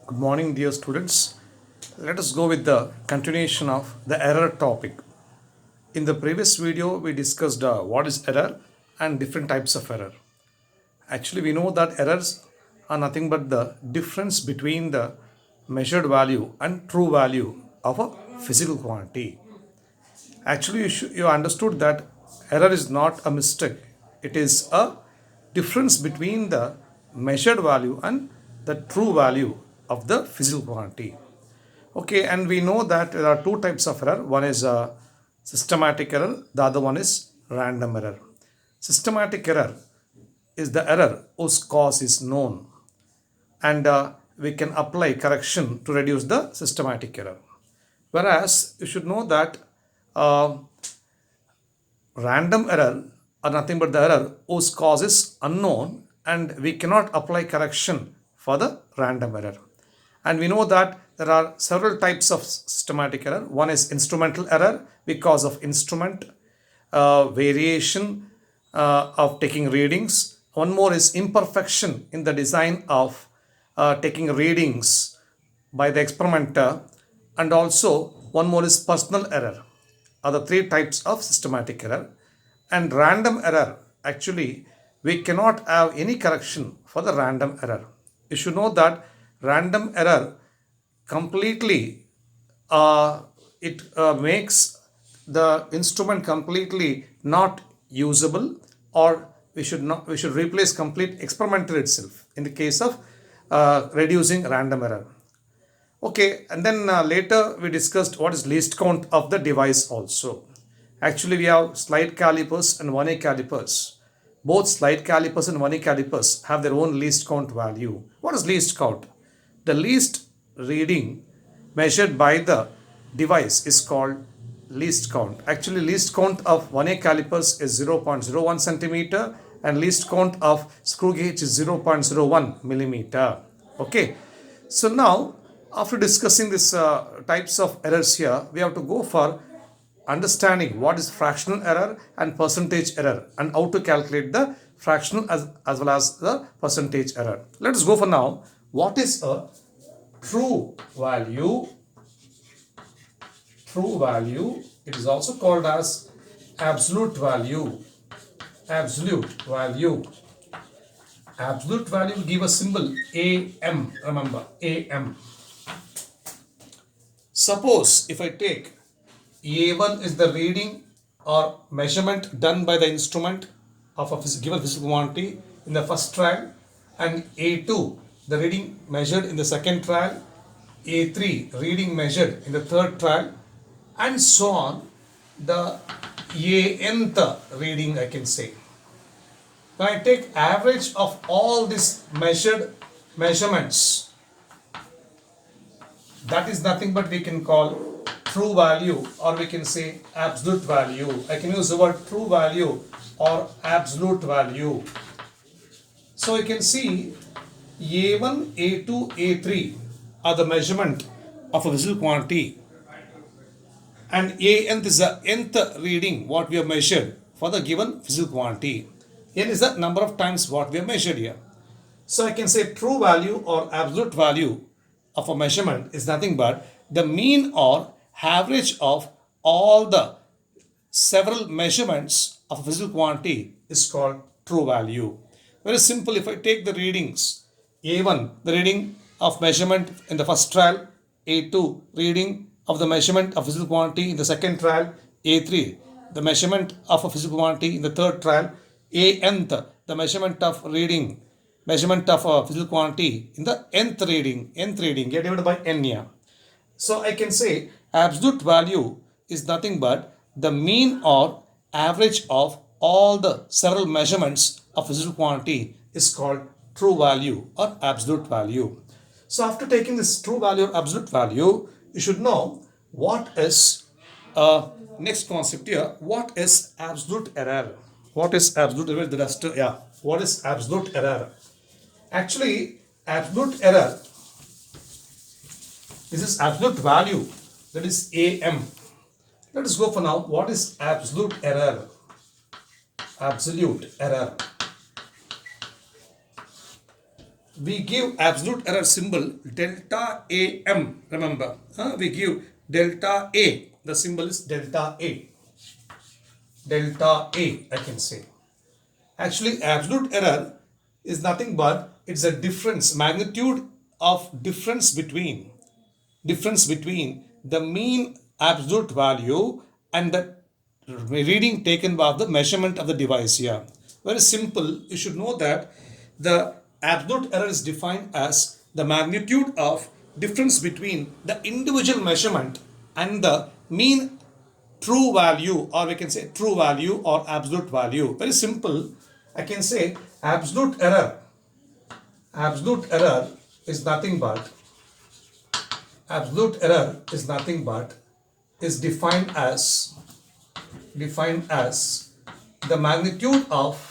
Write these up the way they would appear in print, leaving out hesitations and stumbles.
Good morning, dear students. Let us go with the continuation of the error topic. In the previous video, we discussed what is error and different types of error. Actually, we know that errors are nothing but the difference between the measured value and true value of a physical quantity. Actually, you understood that error is not a mistake. It is a difference between the measured value and the true value of the physical quantity. Okay, and we know that there are two types of error. One is systematic error, the other one is random error. Systematic error is the error whose cause is known, and we can apply correction to reduce the systematic error. Whereas you should know that uh, random error are nothing but the error whose cause is unknown, and we cannot apply correction for the random error. And we know that there are several types of systematic error. One is instrumental error because of instrument variation of taking readings. One more is imperfection in the design of taking readings by the experimenter. And also one more is personal error. Are the three types of systematic error. And random error, actually we cannot have any correction for the random error. You should know that random error completely it makes the instrument completely not usable, or we should replace complete experimenter itself in the case of reducing random error. Okay, and then later we discussed what is least count of the device also. Actually, we have slide calipers and 1A calipers. Both slide calipers and 1A calipers have their own least count value. What is least count? The least reading measured by the device is called least count. Actually, least count of 1A calipers is 0.01 centimeter and least count of screw gauge is 0.01 millimeter. Okay, so now after discussing these types of errors here, we have to go for understanding what is fractional error and percentage error and how to calculate the fractional as well as the percentage error. Let us go for now. What is a true value? True value, it is also called as absolute value. Absolute value. Absolute value give a symbol AM. Remember, AM. Suppose if I take A1 is the reading or measurement done by the instrument of a given physical quantity in the first trial, and A2 the reading measured in the second trial, A3 reading measured in the third trial, and so on, the nth reading I can say. When I take average of all these measurements, that is nothing but we can call true value, or we can say absolute value. I can use the word true value or absolute value. So you can see A1, A2, A3 are the measurement of a physical quantity, and nth is the nth reading what we have measured for the given physical quantity. N is the number of times what we have measured here. So I can say true value or absolute value of a measurement is nothing but the mean or average of all the several measurements of a physical quantity is called true value. Very simple. If I take the readings, A1 the reading of measurement in the first trial, A2 reading of the measurement of physical quantity in the second trial, A3 the measurement of a physical quantity in the third trial, Anth the measurement of a physical quantity in the nth reading get divided by n here. So I can say absolute value is nothing but the mean or average of all the several measurements of physical quantity is called true value or absolute value. So after taking this true value or absolute value, you should know what is next concept here. What is absolute error? What is absolute error? What is absolute error? Actually, absolute error, this is absolute value, that is AM. Let us go for now. What is absolute error? Absolute error. we give absolute error symbol delta AM. Remember, we give delta A. The symbol is delta A. Delta A, I can say. Actually, absolute error is nothing but it's a difference, magnitude of difference between the mean absolute value and the reading taken by the measurement of the device here. Very simple. You should know that the absolute error is defined as the magnitude of difference between the individual measurement and the mean true value, or we can say true value or absolute value. Very simple. I can say absolute error is nothing but is defined as the magnitude of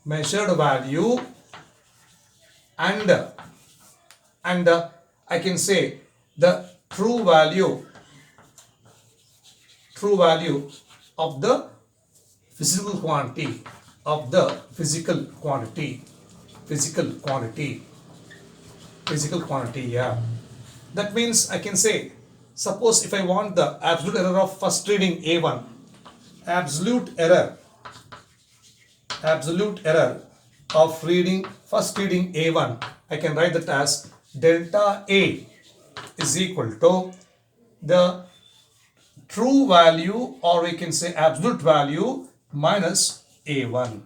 measured value and I can say the true value of the physical quantity yeah. That means I can say, suppose if I want the absolute error of first reading A1, absolute error of first reading A1, I can write that as delta A is equal to the true value, or we can say absolute value, minus A1.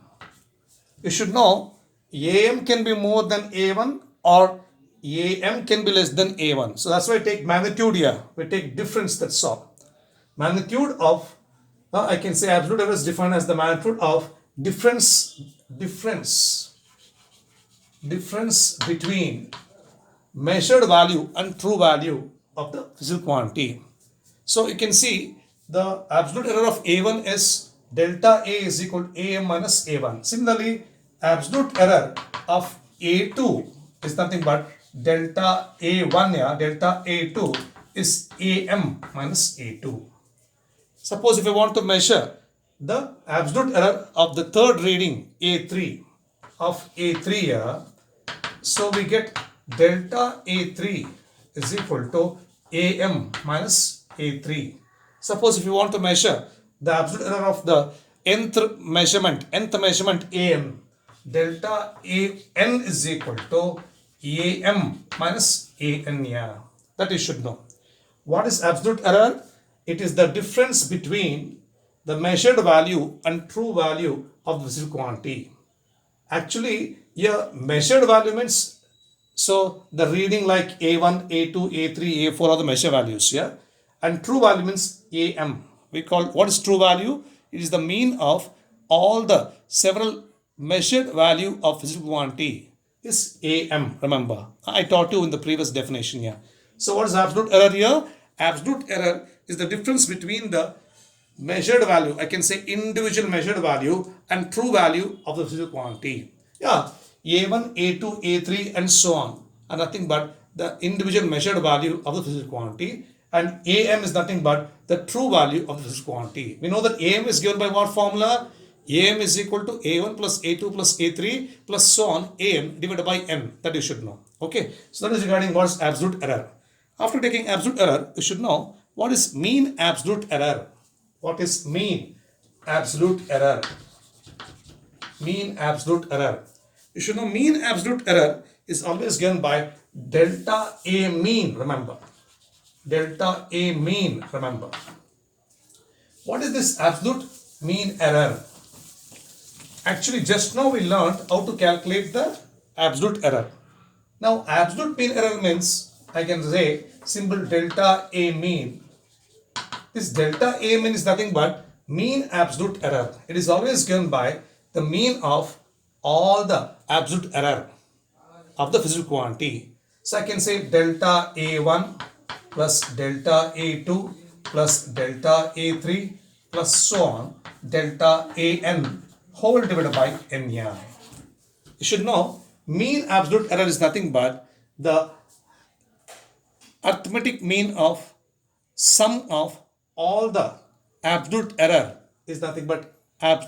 You should know AM can be more than A1 or AM can be less than A1. So that's why I take magnitude here. We take difference, that's all. Magnitude of, I can say absolute error is defined as the magnitude of difference between measured value and true value of the physical quantity. So you can see the absolute error of A1 is delta A is equal to AM minus A1. Similarly, absolute error of A2 is nothing but delta A1, yeah, delta A2 is AM minus A2. Suppose if I want to measure the absolute error of the third reading A3 here, so we get delta A3 is equal to AM minus A3. Suppose if you want to measure the absolute error of the nth measurement AM, delta AN is equal to AM minus AN. Yeah, that you should know. What is absolute error? It is the difference between the measured value and true value of the physical quantity. Actually, here measured value means, so the reading like A1, A2, A3, A4 are the measure values, yeah, and true value means AM. We call, what is true value? It is the mean of all the several measured value of physical quantity is AM. Remember, I taught you in the previous definition here. So what is absolute error here? Absolute error is the difference between the measured value, I can say individual measured value, and true value of the physical quantity. Yeah, A1, A2, A3 and so on are nothing but the individual measured value of the physical quantity, and AM is nothing but the true value of the physical quantity. We know that AM is given by what formula? AM is equal to A1 plus A2 plus A3 plus so on, AM divided by N. That you should know. Okay, so that is regarding what is absolute error. After taking absolute error, you should know what is mean absolute error. What is mean absolute error? Mean absolute error. You should know mean absolute error is always given by delta A mean. Remember, delta A mean. Remember, what is this absolute mean error? Actually, just now we learned how to calculate the absolute error. Now, absolute mean error means, I can say symbol delta A mean. This delta A mean is nothing but mean absolute error. It is always given by the mean of all the absolute error of the physical quantity. So I can say delta A1 plus delta A2 plus delta A3 plus so on, delta AN whole divided by N. Yeah. You should know mean absolute error is nothing but the arithmetic mean of sum of all the absolute error is nothing but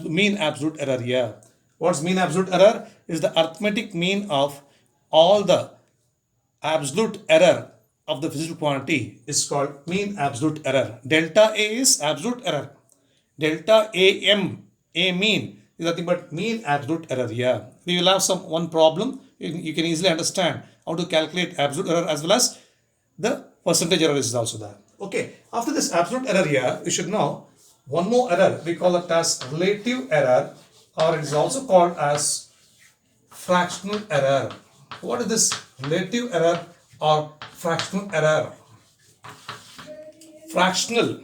mean absolute error here. What's mean absolute error? Is the arithmetic mean of all the absolute error of the physical quantity is called mean absolute error. Delta A is absolute error. Delta AM, A mean, is nothing but mean absolute error here. We will have one problem. You can easily understand how to calculate absolute error as well as the percentage error is also there. Okay, after this absolute error here, you should know one more error. We call it as relative error, or it is also called as fractional error. What is this relative error or fractional error? Fractional,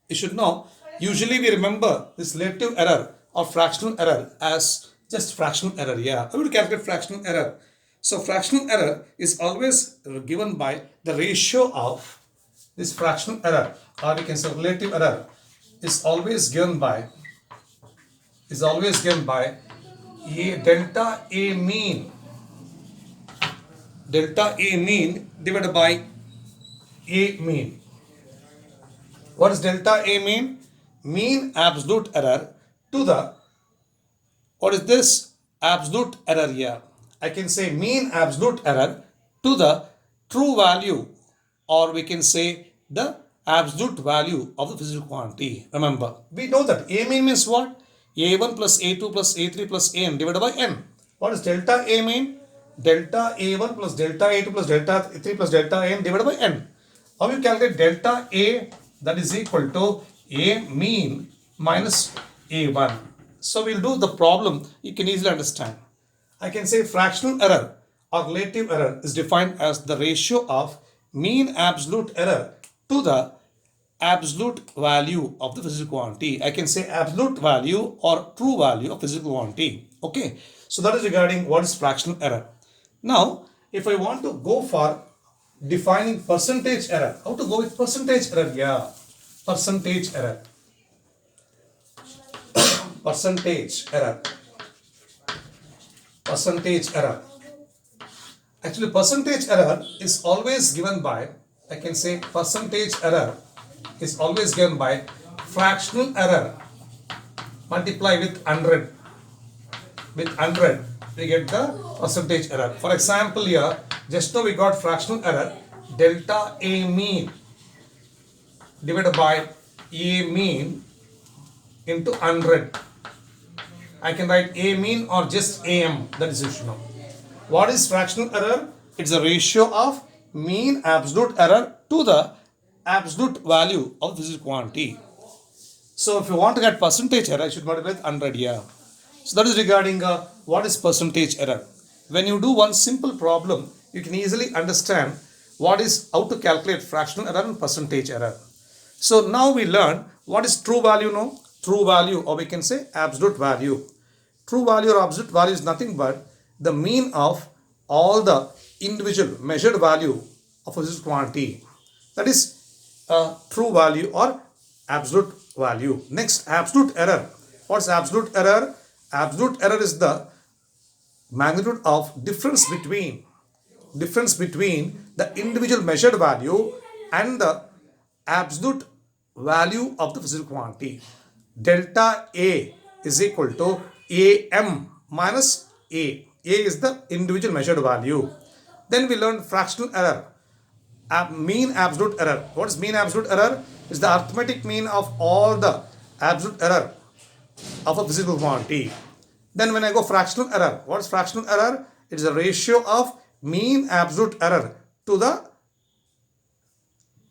you should know, usually we remember this relative error or fractional error as just fractional error. Yeah, I will calculate fractional error. So fractional error is always given by the ratio of this fractional error, or we can say relative error, is always given by a delta A mean divided by A mean. What is delta A mean? Mean absolute error to the, what is this absolute error here? I can say mean absolute error to the true value, or we can say the absolute value of the physical quantity. Remember, we know that A mean means what? A1 plus A2 plus A3 plus An divided by N. What is delta A mean? Delta A1 plus delta A2 plus delta A3 plus delta N divided by N. How you calculate delta A? That is equal to A mean minus A1. So we'll do the problem. You can easily understand. I can say fractional error or relative error is defined as the ratio of mean absolute error to the absolute value of the physical quantity. I can say absolute value or true value of physical quantity. Okay. So that is regarding what is fractional error. Now, if I want to go for defining percentage error, how to go with percentage error? Yeah, percentage error. Percentage error. Percentage error. Actually, percentage error is always given by, I can say percentage error is always given by fractional error multiply with 100. With 100, we get the percentage error. For example, here, just now we got fractional error, delta A mean divided by A mean into 100. I can write A mean or just AM, that is issue now. What is fractional error? It's a ratio of mean absolute error to the absolute value of the physical quantity. So if you want to get percentage error, I should multiply with 100 here. So that is regarding what is percentage error. When you do one simple problem, you can easily understand how to calculate fractional error and percentage error. So now we learn what is true value now. True value, or we can say absolute value. True value or absolute value is nothing but the mean of all the individual measured value of a physical quantity. That is true value or absolute value. Next, absolute error. What's absolute error? Absolute error is the magnitude of difference between the individual measured value and the absolute value of the physical quantity. Delta A is equal to AM minus A. A is the individual measured value. Then we learned fractional error. Mean absolute error. What is mean absolute error? Is the arithmetic mean of all the absolute error of a physical quantity. Then when I go fractional error, what is fractional error? It is a ratio of mean absolute error to the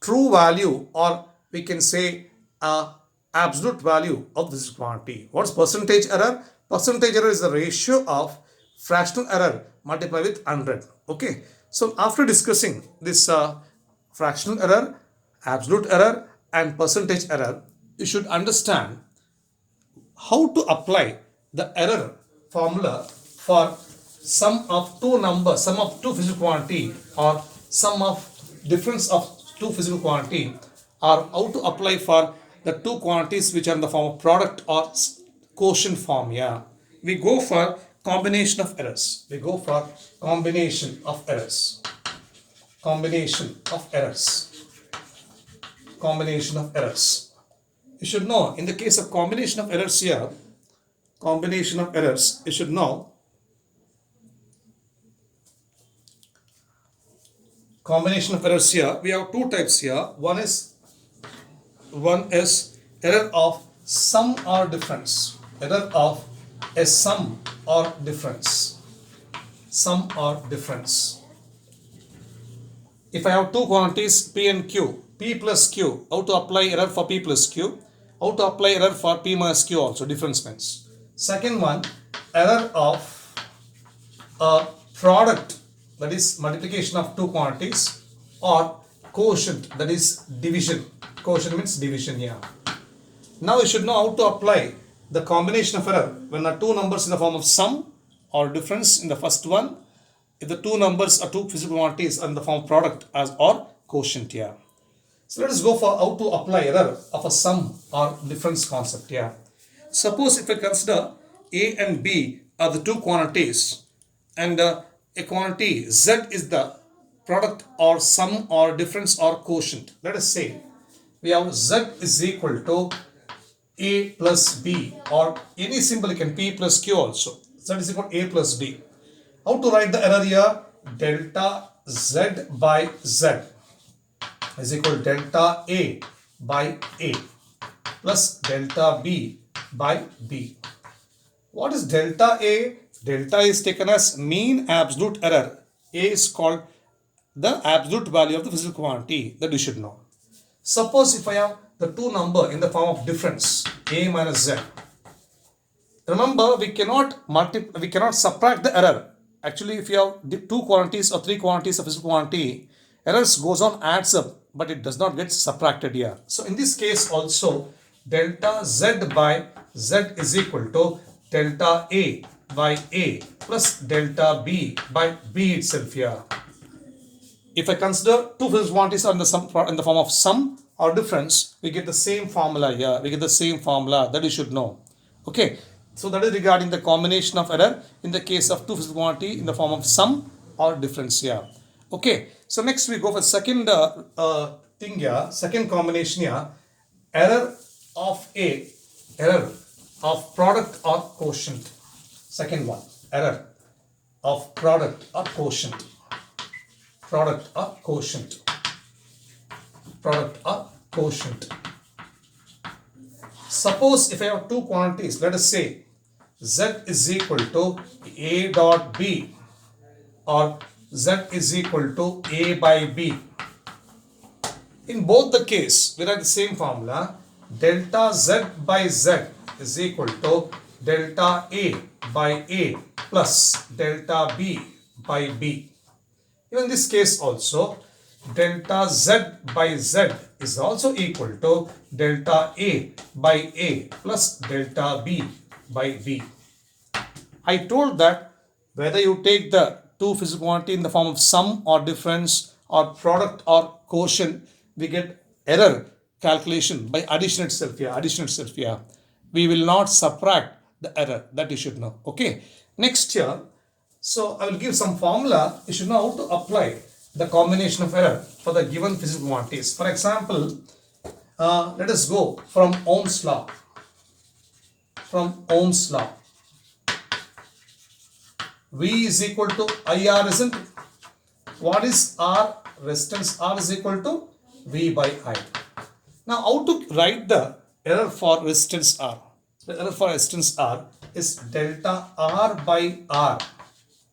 true value, or we can say absolute value of this quantity. What is percentage error? Percentage error is the ratio of fractional error multiplied with 100. Okay. So after discussing this fractional error, absolute error and percentage error, you should understand how to apply the error formula for sum of two physical quantity, or sum of difference of two physical quantity, or how to apply for the two quantities which are in the form of product or quotient form. Yeah, we go for combination of errors. Combination of errors. you should know in the case of combination of errors here, combination of errors, you should know combination of errors here, we have two types here. One is error of sum or difference. Error of a sum or difference. Sum or difference. If I have two quantities P and Q, P plus Q, how to apply error for P plus Q, how to apply error for P minus Q also, difference means. Second one, error of a product, that is multiplication of two quantities, or quotient, that is division. Quotient means division here. Now you should know how to apply the combination of error when the two numbers in the form of sum or difference in the first one, if the two numbers are two physical quantities in the form of product as or quotient here. So let us go for how to apply error of a sum or difference concept here. Suppose if I consider A and B are the two quantities, and a quantity Z is the product or sum or difference or quotient. Let us say we have Z is equal to A plus B, or any symbol you can P plus Q also. Z is equal to A plus B. How to write the error here? Delta Z by Z is equal to delta A by A plus delta B by B. What is delta A? Delta is taken as mean absolute error. A is called the absolute value of the physical quantity that you should know. Suppose if I have the two number in the form of difference, A minus Z. Remember, we cannot subtract the error. Actually, if you have two quantities or three quantities of physical quantity, errors goes on, adds up, but it does not get subtracted here. So in this case also, delta Z by Z is equal to delta A by A plus delta B by B itself here. If I consider two physical quantities are in the form of sum or difference, we get the same formula here. We get the same formula that you should know. Okay. So that is regarding the combination of error in the case of two physical quantity in the form of sum or difference here. Okay. So next we go for second thing here, second combination here, error of product or quotient. Second one, error of product or quotient. Product or quotient. Product or quotient. Suppose if I have two quantities, let us say Z is equal to A dot B, or Z is equal to A by B. In both the case, we write the same formula. Delta Z by Z is equal to delta A by A plus delta B by B. Even in this case also, delta Z by Z is also equal to delta A by A plus delta B by B. I told that whether you take the two physical quantity in the form of sum or difference or product or quotient, we get error calculation by addition itself here. We will not subtract the error, that you should know. Okay. Next here, so I will give some formula. You should know how to apply the combination of error for the given physical quantities. For example, let us go from Ohm's law. From Ohm's law, V is equal to IR, isn't it? What is R? Resistance R is equal to V by I. Now, how to write the error for resistance R? The error for resistance R is delta R by R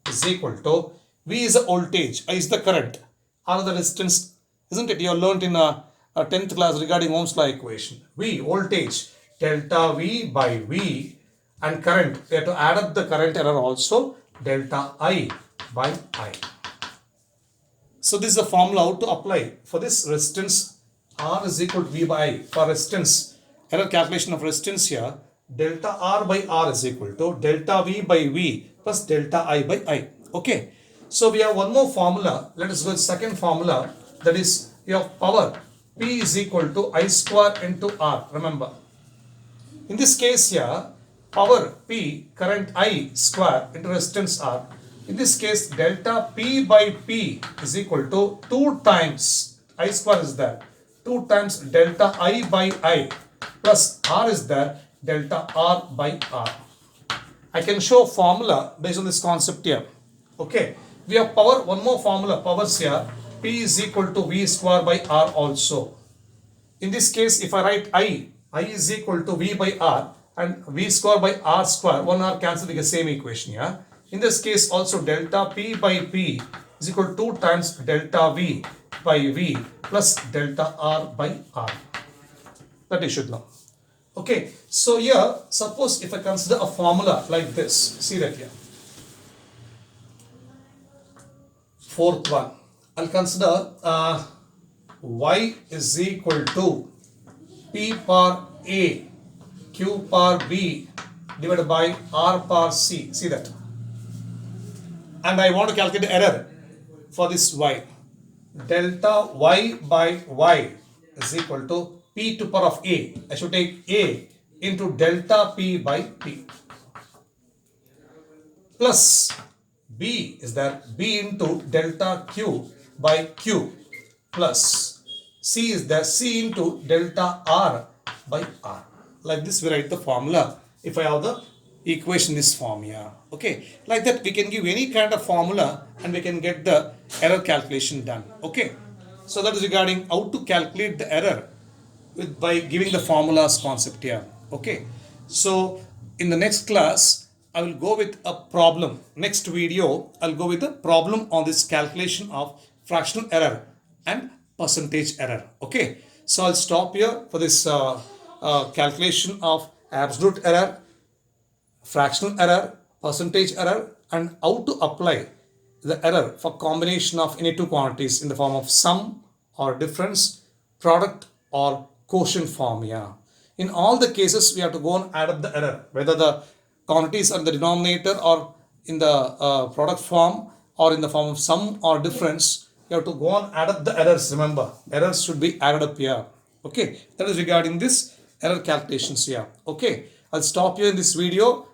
is equal to V is the voltage, I is the current, R the resistance, isn't it? You have learnt in a 10th class regarding Ohm's law equation. V, voltage, delta V by V, and current, we have to add up the current error also, delta I by I. So this is the formula how to apply for this resistance. R is equal to V by I. For resistance, error calculation of resistance here, delta R by R is equal to delta V by V plus delta I by I. Okay. So we have one more formula. Let us go to the second formula. That is, you have power P is equal to I square into R. Remember. In this case here, power P, current I square into resistance R. In this case, delta P by P is equal to 2 times, I square is there, 2 times delta I by I plus R is there, delta R by R. I can show formula based on this concept here. Okay, we have power, one more formula, powers here, P is equal to V square by R also. In this case, if I write I is equal to V by R and V square by R square, 1 R cancel the same equation, yeah. In this case also delta P by P is equal to 2 times delta V by V plus delta R by R. That you should know. Okay, so here, suppose if I consider a formula like this, see that here. Fourth one, I'll consider y is equal to P power A, Q power B divided by R power C. See that? And I want to calculate the error for this y. Delta y by y is equal to P to power of A. I should take A into delta P by P. Plus B is there, B into delta Q by Q. Plus C is there, C into delta R by R. Like this we write the formula if I have the equation in this form here. Okay, like that we can give any kind of formula and we can get the error calculation done. Okay, so that is regarding how to calculate the error by giving the formulas concept here. Okay, so in the next class I will go with a problem. Next video I'll go with a problem on this calculation of fractional error and percentage error. Okay, so I'll stop here for this calculation of absolute error, fractional error, percentage error, and how to apply the error for combination of any two quantities in the form of sum or difference, product or quotient form. Yeah, in all the cases we have to go and add up the error, whether the quantities are in the denominator or in the product form or in the form of sum or difference. You have to go and add up the errors. Remember, errors should be added up here. Okay, that is regarding this error calculations here. Okay, I'll stop here in this video.